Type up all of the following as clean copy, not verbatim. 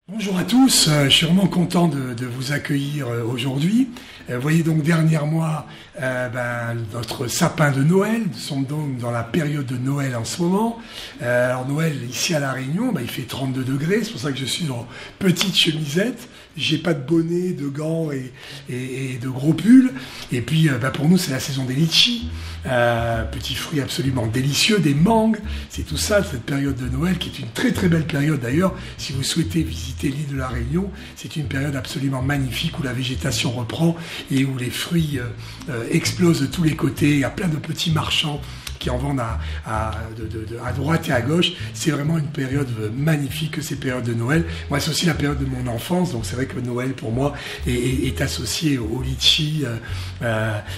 Bonjour à tous, je suis vraiment content de vous accueillir aujourd'hui. Vous voyez donc derrière moi notre sapin de Noël. Nous sommes donc dans la période de Noël en ce moment. Alors Noël ici à La Réunion, il fait 32 degrés, c'est pour ça que je suis en petite chemisette. J'ai pas de bonnet, de gants et de gros pulls. Et puis pour nous c'est la saison des litchis, petits fruits absolument délicieux, des mangues. C'est tout ça, cette période de Noël qui est une très très belle période d'ailleurs. Si vous souhaitez visiter l'île de La Réunion, c'est une période absolument magnifique où la végétation reprend et où les fruits explosent de tous les côtés. Il y a plein de petits marchands qui en vendent à droite et à gauche. C'est vraiment une période magnifique, ces périodes de Noël. Moi, c'est aussi la période de mon enfance, donc c'est vrai que Noël, pour moi, est associé au litchi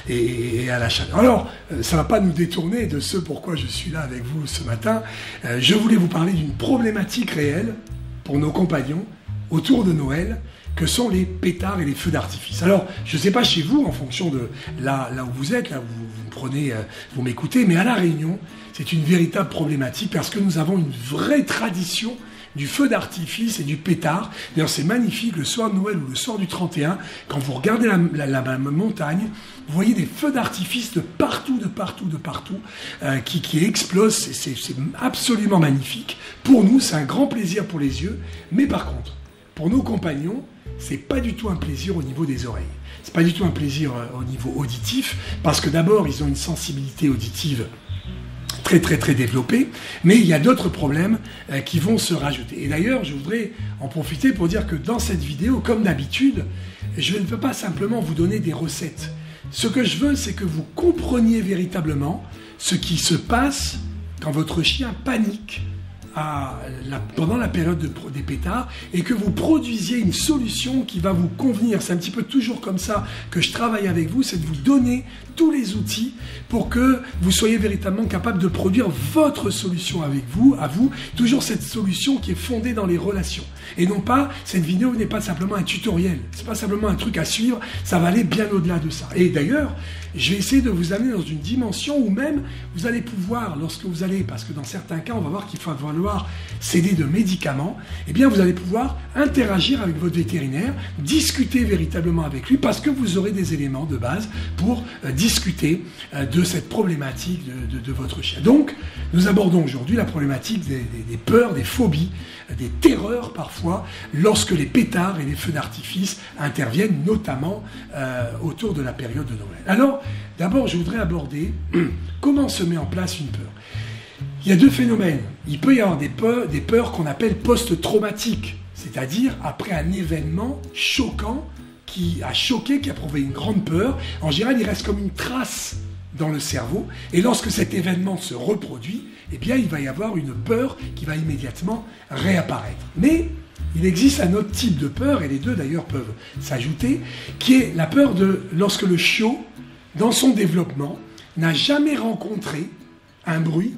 et à la chaleur. Alors, ça ne va pas nous détourner de ce pourquoi je suis là avec vous ce matin. Je voulais vous parler d'une problématique réelle pour nos compagnons autour de Noël, que sont les pétards et les feux d'artifice. Alors, je ne sais pas chez vous, en fonction de là où vous êtes, là où vous prenez, vous m'écoutez, mais à La Réunion, c'est une véritable problématique parce que nous avons une vraie tradition du feu d'artifice et du pétard. D'ailleurs, c'est magnifique, le soir de Noël ou le soir du 31, quand vous regardez la montagne, vous voyez des feux d'artifice de partout, qui explosent. C'est absolument magnifique. Pour nous, c'est un grand plaisir pour les yeux, mais par contre, pour nos compagnons, c'est pas du tout un plaisir au niveau des oreilles. C'est pas du tout un plaisir au niveau auditif, parce que d'abord, ils ont une sensibilité auditive très développée, mais il y a d'autres problèmes qui vont se rajouter. Et d'ailleurs, je voudrais en profiter pour dire que dans cette vidéo, comme d'habitude, je ne veux pas simplement vous donner des recettes. Ce que je veux, c'est que vous compreniez véritablement ce qui se passe quand votre chien panique pendant la période des pétards et que vous produisiez une solution qui va vous convenir. C'est un petit peu toujours comme ça que je travaille avec vous, c'est de vous donner tous les outils pour que vous soyez véritablement capable de produire votre solution avec vous, à vous, toujours cette solution qui est fondée dans les relations. Et non pas, cette vidéo n'est pas simplement un tutoriel, c'est pas simplement un truc à suivre, ça va aller bien au-delà de ça. Et d'ailleurs, je vais essayer de vous amener dans une dimension où même vous allez pouvoir, lorsque vous allez, parce que dans certains cas, on va voir qu'il va falloir céder de médicaments, eh bien vous allez pouvoir interagir avec votre vétérinaire, discuter véritablement avec lui, parce que vous aurez des éléments de base pour discuter de cette problématique de votre chien. Donc, nous abordons aujourd'hui la problématique des peurs, des phobies, des terreurs parfois, lorsque les pétards et les feux d'artifice interviennent, notamment autour de la période de Noël. Alors, d'abord, je voudrais aborder comment se met en place une peur. Il y a deux phénomènes. Il peut y avoir des peurs qu'on appelle post-traumatiques, c'est-à-dire après un événement choquant qui a choqué, qui a provoqué une grande peur. En général, il reste comme une trace dans le cerveau, et lorsque cet événement se reproduit, eh bien, il va y avoir une peur qui va immédiatement réapparaître. Mais il existe un autre type de peur, et les deux d'ailleurs peuvent s'ajouter, qui est la peur de lorsque le chiot, dans son développement, n'a jamais rencontré un bruit,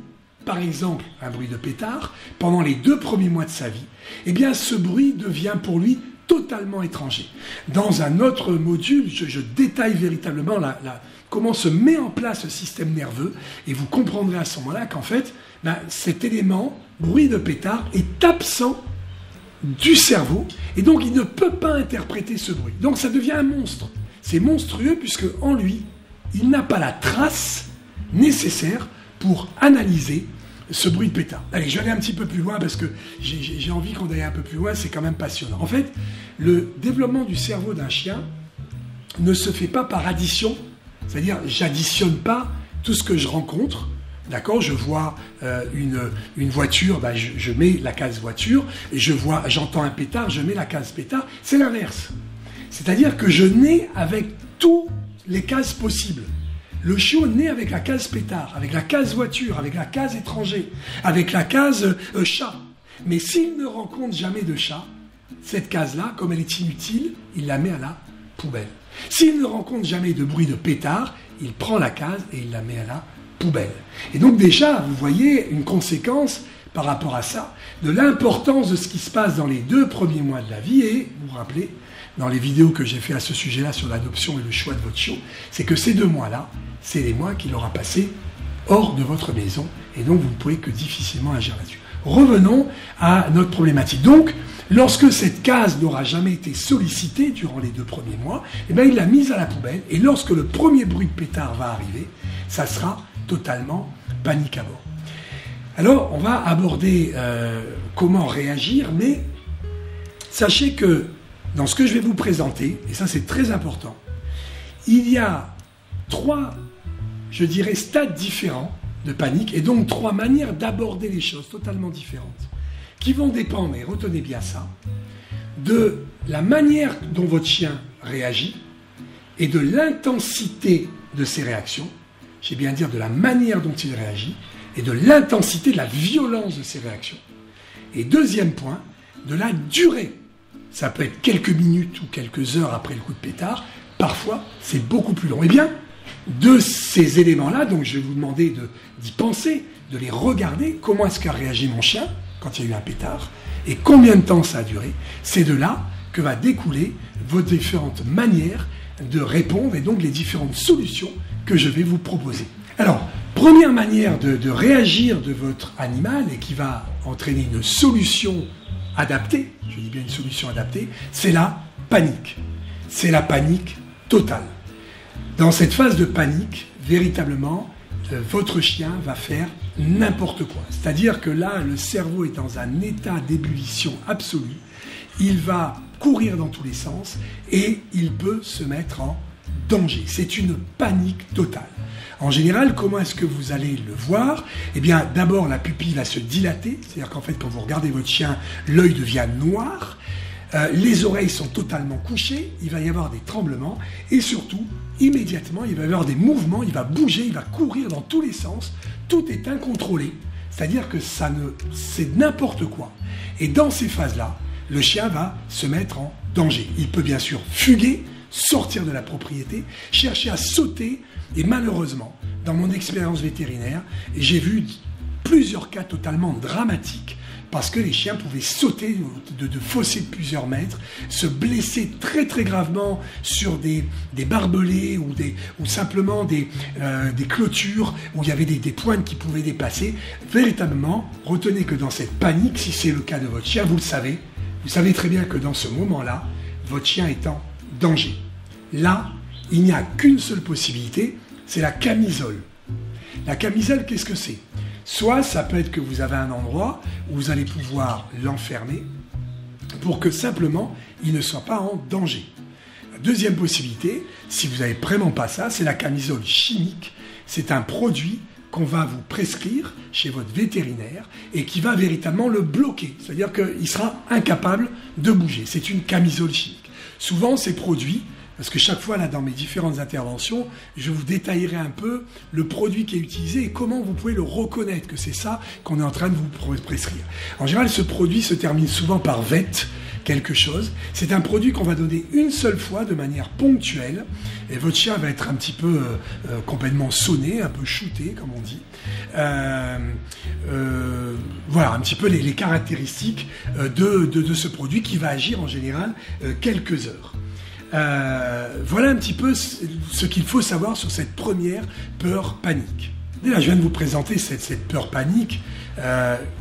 par exemple un bruit de pétard, pendant les 2 premiers mois de sa vie. Eh bien, ce bruit devient pour lui totalement étranger. Dans un autre module, je détaille véritablement comment se met en place ce système nerveux, et vous comprendrez à ce moment-là qu'en fait, cet élément, bruit de pétard, est absent du cerveau, et donc il ne peut pas interpréter ce bruit. Donc ça devient un monstre. C'est monstrueux puisque en lui, il n'a pas la trace nécessaire pour analyser ce bruit de pétard. Allez, je vais aller un petit peu plus loin parce que j'ai envie qu'on aille un peu plus loin, c'est quand même passionnant. En fait, le développement du cerveau d'un chien ne se fait pas par addition, c'est-à-dire j'additionne pas tout ce que je rencontre. D'accord, je vois une voiture, je mets la case voiture, et j'entends un pétard, je mets la case pétard. C'est l'inverse. C'est-à-dire que je nais avec toutes les cases possibles. Le chiot naît avec la case pétard, avec la case voiture, avec la case étranger, avec la case chat. Mais s'il ne rencontre jamais de chat, cette case-là, comme elle est inutile, il la met à la poubelle. S'il ne rencontre jamais de bruit de pétard, il prend la case et il la met à la poubelle. Et donc déjà, vous voyez une conséquence par rapport à ça, de l'importance de ce qui se passe dans les 2 premiers mois de la vie, et vous vous rappelez, dans les vidéos que j'ai fait à ce sujet-là sur l'adoption et le choix de votre chiot, c'est que ces 2 mois-là, c'est les mois qu'il aura passé hors de votre maison, et donc vous ne pouvez que difficilement agir là-dessus. revenons à notre problématique. Donc, lorsque cette case n'aura jamais été sollicitée durant les 2 premiers mois, eh bien, il l'a mise à la poubelle. Et lorsque le premier bruit de pétard va arriver, ça sera totalement panique à bord. Alors, on va aborder comment réagir, mais sachez que dans ce que je vais vous présenter, et ça c'est très important, il y a 3, je dirais, stades différents de panique, et donc 3 manières d'aborder les choses totalement différentes, qui vont dépendre, et retenez bien ça, de la manière dont votre chien réagit et de l'intensité de ses réactions. J'ai bien dire de la manière dont il réagit et de l'intensité, de la violence de ses réactions. Et deuxième point, de la durée. Ça peut être quelques minutes ou quelques heures après le coup de pétard. Parfois, c'est beaucoup plus long. Eh bien, de ces éléments-là, donc je vais vous demander d'y penser, de les regarder. Comment est-ce qu'a réagi mon chien quand il y a eu un pétard et combien de temps ça a duré. C'est de là que va découler vos différentes manières de répondre et donc les différentes solutions que je vais vous proposer. Alors, première manière de réagir de votre animal et qui va entraîner une solution adaptée, je dis bien une solution adaptée, c'est la panique. C'est la panique totale. Dans cette phase de panique, véritablement, votre chien va faire n'importe quoi. C'est-à-dire que là, le cerveau est dans un état d'ébullition absolue. Il va courir dans tous les sens et il peut se mettre en danger. C'est une panique totale. En général, comment est-ce que vous allez le voir? Eh bien, d'abord, la pupille va se dilater. C'est-à-dire qu'en fait, quand vous regardez votre chien, l'œil devient noir. Les oreilles sont totalement couchées. Il va y avoir des tremblements. Et surtout, immédiatement, il va y avoir des mouvements. Il va bouger, il va courir dans tous les sens. Tout est incontrôlé. C'est-à-dire que c'est n'importe quoi. Et dans ces phases-là, le chien va se mettre en danger. Il peut bien sûr fuguer, sortir de la propriété, chercher à sauter. Et malheureusement, dans mon expérience vétérinaire, j'ai vu plusieurs cas totalement dramatiques parce que les chiens pouvaient sauter de fossés de plusieurs mètres, se blesser très très gravement sur des barbelés ou simplement des clôtures où il y avait des pointes qui pouvaient dépasser. Véritablement, retenez que dans cette panique, si c'est le cas de votre chien, vous savez très bien que dans ce moment-là, votre chien est en danger. Là, il n'y a qu'une seule possibilité, c'est la camisole. La camisole, qu'est-ce que c'est? Soit ça peut être que vous avez un endroit où vous allez pouvoir l'enfermer pour que simplement il ne soit pas en danger. La deuxième possibilité, si vous n'avez vraiment pas ça, c'est la camisole chimique. C'est un produit qu'on va vous prescrire chez votre vétérinaire et qui va véritablement le bloquer. C'est-à-dire qu'il sera incapable de bouger. C'est une camisole chimique. Souvent, ces produits, parce que chaque fois, là, dans mes différentes interventions, je vous détaillerai un peu le produit qui est utilisé et comment vous pouvez le reconnaître, que c'est ça qu'on est en train de vous prescrire. En général, ce produit se termine souvent par VET, quelque chose. C'est un produit qu'on va donner une seule fois de manière ponctuelle et votre chien va être un petit peu complètement sonné, un peu shooté, comme on dit. Voilà un petit peu les caractéristiques de ce produit qui va agir en général quelques heures. Voilà un petit peu ce qu'il faut savoir sur cette première peur panique. Déjà, je viens de vous présenter cette peur panique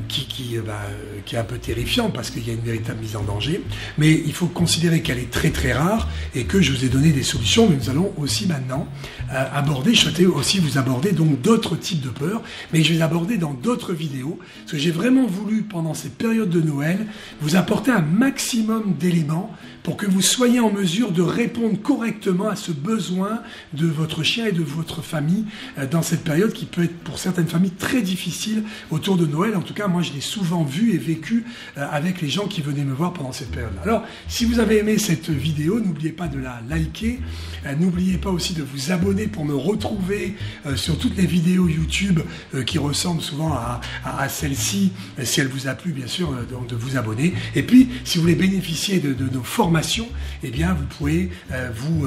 qui est un peu terrifiante parce qu'il y a une véritable mise en danger, mais il faut considérer qu'elle est très très rare et que je vous ai donné des solutions, mais nous allons aussi maintenant je souhaitais aussi vous aborder donc d'autres types de peurs, mais je vais les aborder dans d'autres vidéos, parce que j'ai vraiment voulu pendant cette période de Noël vous apporter un maximum d'éléments pour que vous soyez en mesure de répondre correctement à ce besoin de votre chien et de votre famille dans cette période qui peut être pour certaines familles très difficile autour de Noël. En tout cas, moi je l'ai souvent vu et vécu avec les gens qui venaient me voir pendant cette période-là. Alors, si vous avez aimé cette vidéo, n'oubliez pas de la liker, n'oubliez pas aussi de vous abonner pour me retrouver sur toutes les vidéos YouTube qui ressemblent souvent à celle-ci, si elle vous a plu bien sûr, donc de vous abonner. Et puis, si vous voulez bénéficier de nos formations, eh bien, vous pouvez vous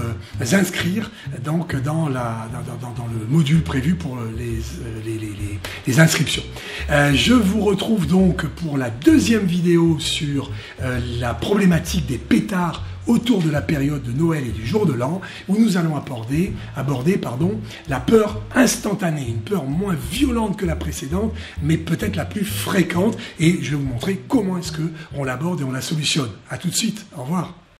inscrire donc dans le module prévu pour les inscriptions. Je vous retrouve donc pour la deuxième vidéo sur la problématique des pétards autour de la période de Noël et du jour de l'an, où nous allons aborder la peur instantanée, une peur moins violente que la précédente, mais peut-être la plus fréquente, et je vais vous montrer comment est-ce qu'on l'aborde et on la solutionne. À tout de suite, au revoir.